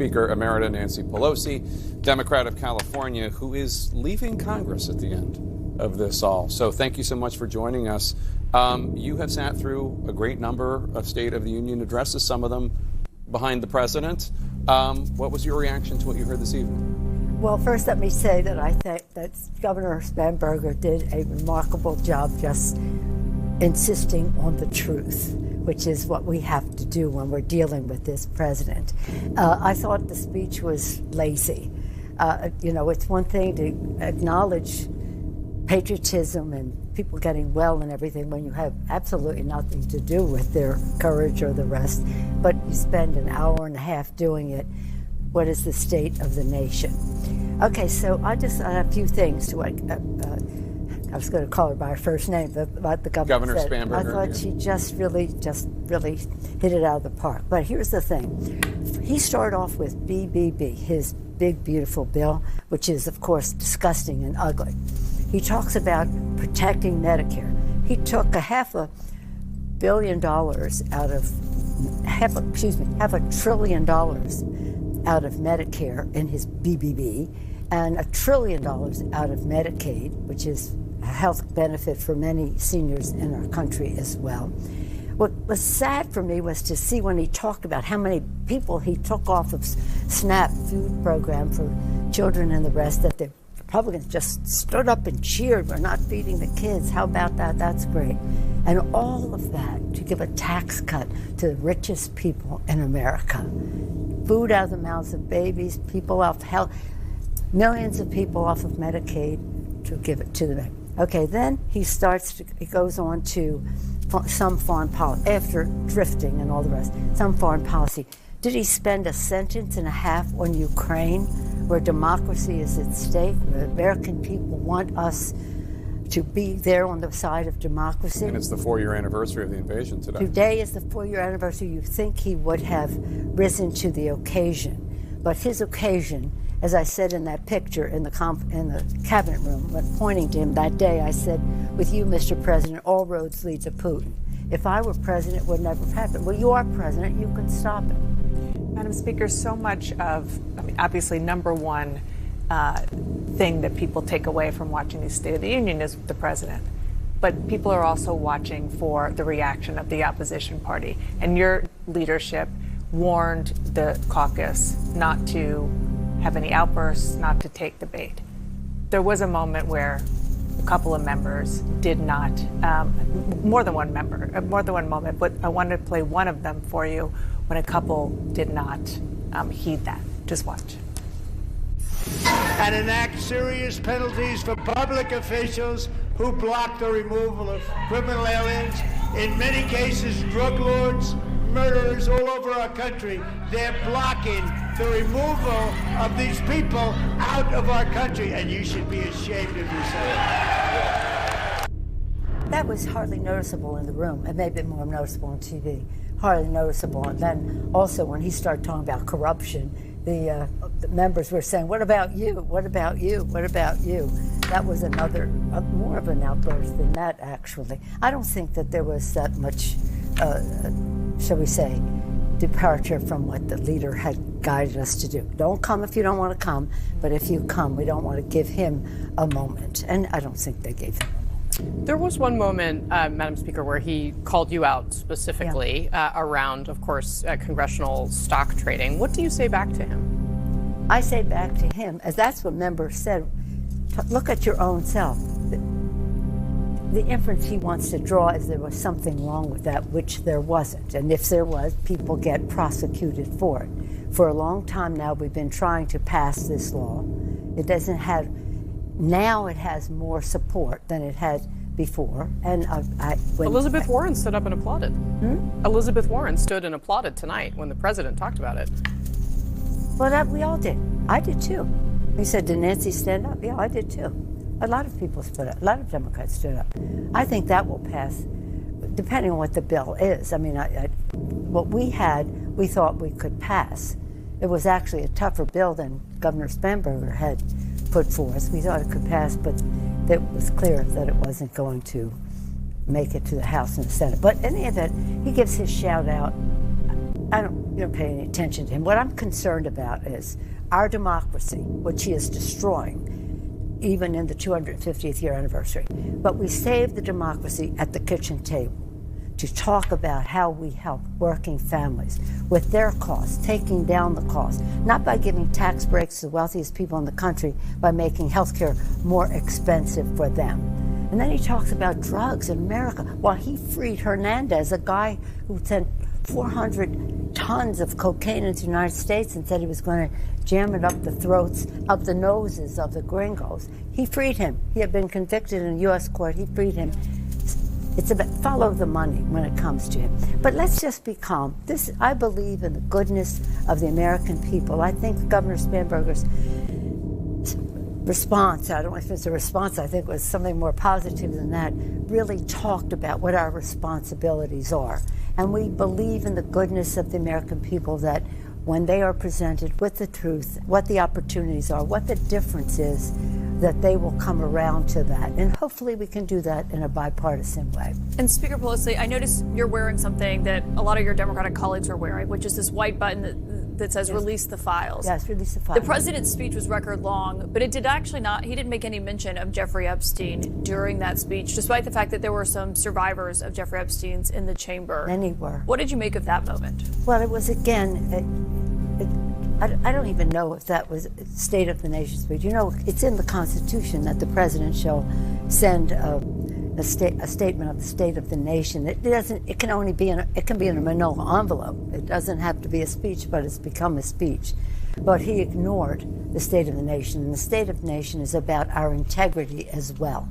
Speaker Emerita Nancy Pelosi, Democrat of California, who is leaving Congress at the end of this all. So thank you so much for joining us. You have sat through a great number of State of the Union addresses, some of them behind the president. What was your reaction to what you heard this evening? Well, first let me say that I think that Governor Spanberger did a remarkable job just insisting on the truth, which is what we have to do when we're dealing with this president. I thought the speech was lazy. It's one thing to acknowledge patriotism and people getting well and everything when you have absolutely nothing to do with their courage or the rest, but you spend an hour and a half doing it. What is the state of the nation? Okay, so I have a few things to I was going to call her by her first name, but what the governor said. Spanberger. I thought she just really hit it out of the park. But here's the thing. He started off with BBB, his big, beautiful bill, which is, of course, disgusting and ugly. He talks about protecting Medicare. He took $500 billion out of $500 billion out of Medicare in his BBB, and $1 trillion out of Medicaid, which is a health benefit for many seniors in our country as well. What was sad for me was to see when he talked about how many people he took off of SNAP food program for children and the rest, that the Republicans just stood up and cheered, we're not feeding the kids. How about that? That's great. And all of that to give a tax cut to the richest people in America. Food out of the mouths of babies, people off health, millions of people off of Medicaid to give it to them. Okay, then he goes on to some foreign policy, after drifting and all the rest, some foreign policy. Did he spend a sentence and a half on Ukraine, where democracy is at stake, where American people want us to be there on the side of democracy? And it's the 4-year anniversary of the invasion today. Today is the 4-year anniversary. You think he would have risen to the occasion. But his occasion, as I said in that picture in the cabinet room, when pointing to him that day, I said, with you, Mr. President, all roads lead to Putin. If I were president, it would never have happened. Well, you are president. You can stop it. Madam Speaker, so much of, obviously, number one thing that people take away from watching the State of the Union is the president. But people are also watching for the reaction of the opposition party. And your leadership warned the caucus not to have any outbursts, not to take the bait. There was a moment where a couple of members did not, more than one moment, but I wanted to play one of them for you when a couple did not heed that. Just watch. And enact serious penalties for public officials who block the removal of criminal aliens. In many cases, drug lords, murderers all over our country, they're blocking the removal of these people out of our country, and you should be ashamed of yourself. That was hardly noticeable in the room. It may have been more noticeable on TV. Hardly noticeable. And then also when he started talking about corruption, the members were saying, what about you? What about you? What about you? That was another, more of an outburst than that, actually. I don't think that there was that much, shall we say, departure from what the leader had guided us to do. Don't come if you don't want to come, but if you come, we don't want to give him a moment. And I don't think they gave him a moment. There was one moment, Madam Speaker, where he called you out specifically around, of course, congressional stock trading. What do you say back to him? I say back to him, as that's what members said, look at your own self. The inference he wants to draw is there was something wrong with that, which there wasn't. And if there was, people get prosecuted for it. For a long time now, we've been trying to pass this law. It doesn't have, now it has more support than it had before. And Elizabeth Warren stood up and applauded. Elizabeth Warren stood and applauded tonight when the president talked about it. Well, we all did. I did too. He said, did Nancy stand up? Yeah, I did too. A lot of people stood up. A lot of Democrats stood up. I think that will pass, depending on what the bill is. I mean, what we had, we thought we could pass. It was actually a tougher bill than Governor Spanberger had put forth. We thought it could pass, but it was clear that it wasn't going to make it to the House and the Senate. But in any event, he gives his shout out. I don't pay any attention to him. What I'm concerned about is our democracy, which he is destroying, even in the 250th year anniversary. But we saved the democracy at the kitchen table to talk about how we help working families with their costs, taking down the costs, not by giving tax breaks to the wealthiest people in the country, by making health care more expensive for them. And then he talks about drugs in America. While he freed Hernandez, a guy who sent 400 tons of cocaine into the United States and said he was going to jam it up the throats, up the noses of the gringos. He freed him. He had been convicted in a U.S. court. He freed him. It's about follow the money when it comes to him. But let's just be calm. I believe in the goodness of the American people. I think Governor Spanberger's response, I don't know if it's a response, I think it was something more positive than that, really talked about what our responsibilities are. And we believe in the goodness of the American people, that when they are presented with the truth, what the opportunities are, what the difference is, that they will come around to that. And hopefully we can do that in a bipartisan way. And Speaker Pelosi, I noticed you're wearing something that a lot of your Democratic colleagues are wearing, which is this white button that says release the files. Yes, release the files. The president's speech was record long, but it did actually not, he didn't make any mention of Jeffrey Epstein during that speech, despite the fact that there were some survivors of Jeffrey Epstein's in the chamber. Many were. What did you make of that moment? Well, it was, again, I don't even know if that was State of the Nation speech. You know, it's in the Constitution that the president shall send a statement of the State of the Nation. It can only be it can be in a manila envelope. It doesn't have to be a speech, but it's become a speech. But he ignored the State of the Nation, and the State of the Nation is about our integrity as well.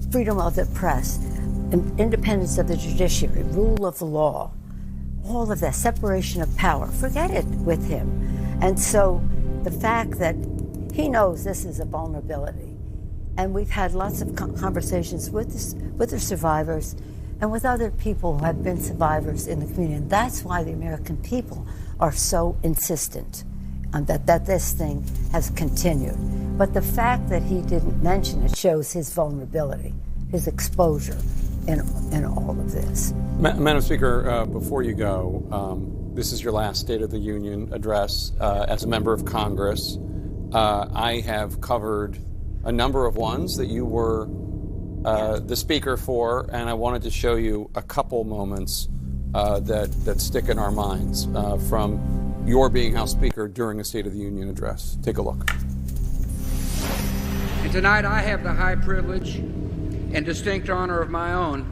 Freedom of the press, independence of the judiciary, rule of law. All of that, separation of power, forget it with him. And so the fact that he knows this is a vulnerability, and we've had lots of conversations with the survivors and with other people who have been survivors in the community, and that's why the American people are so insistent that this thing has continued. But the fact that he didn't mention it shows his vulnerability, his exposure in all of this. Madam Speaker, before you go, this is your last State of the Union address as a member of Congress. I have covered a number of ones that you were the speaker for, and I wanted to show you a couple moments that stick in our minds from your being House Speaker during a State of the Union address. Take a look. And tonight I have the high privilege and distinct honor of my own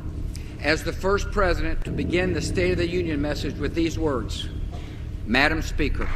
as the first president to begin the State of the Union message with these words: Madam Speaker.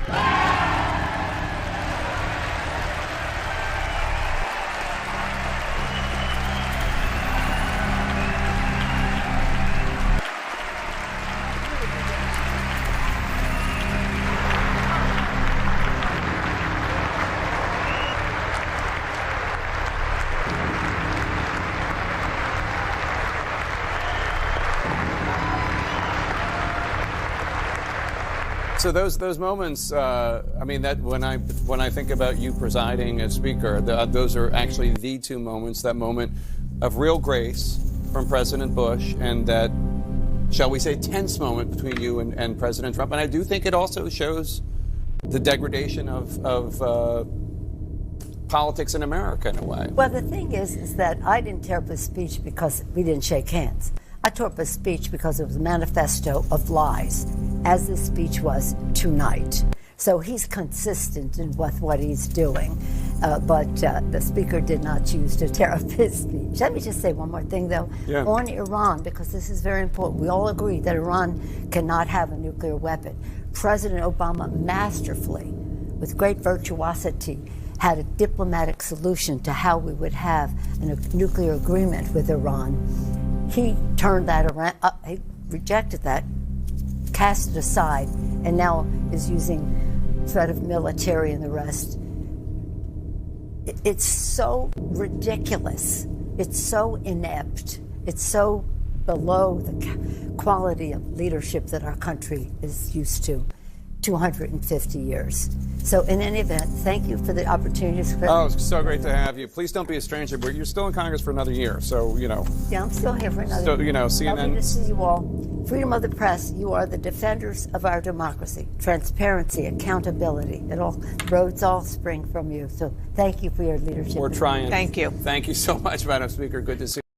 So those moments, I mean, that when I think about you presiding as Speaker, those are actually the two moments. That moment of real grace from President Bush, and that, shall we say, tense moment between you and President Trump. And I do think it also shows the degradation of politics in America in a way. Well, the thing is that I didn't tear up his speech because we didn't shake hands. I tore up his speech because it was a manifesto of lies, as this speech was tonight. So he's consistent in what he's doing. But the Speaker did not choose to tear up his speech. Let me just say one more thing, though, on Iran, because this is very important. We all agree that Iran cannot have a nuclear weapon. President Obama masterfully, with great virtuosity, had a diplomatic solution to how we would have a nuclear agreement with Iran. He turned that around, he rejected that, cast it aside, and now is using threat of military and the rest. It's so ridiculous. It's so inept. It's so below the quality of leadership that our country is used to. 250 years. So in any event, thank you for the opportunity to Oh, it's so great to have you. Please don't be a stranger, but you're still in Congress for another year, so, you know. Yeah, I'm still here for another year. So, you know, CNN. Lovely to see you all. freedom of the press, you are the defenders of our democracy. Transparency, accountability, roads all spring from you. So thank you for your leadership. We're trying. Thank you. Thank you so much, Madam Speaker. Good to see you.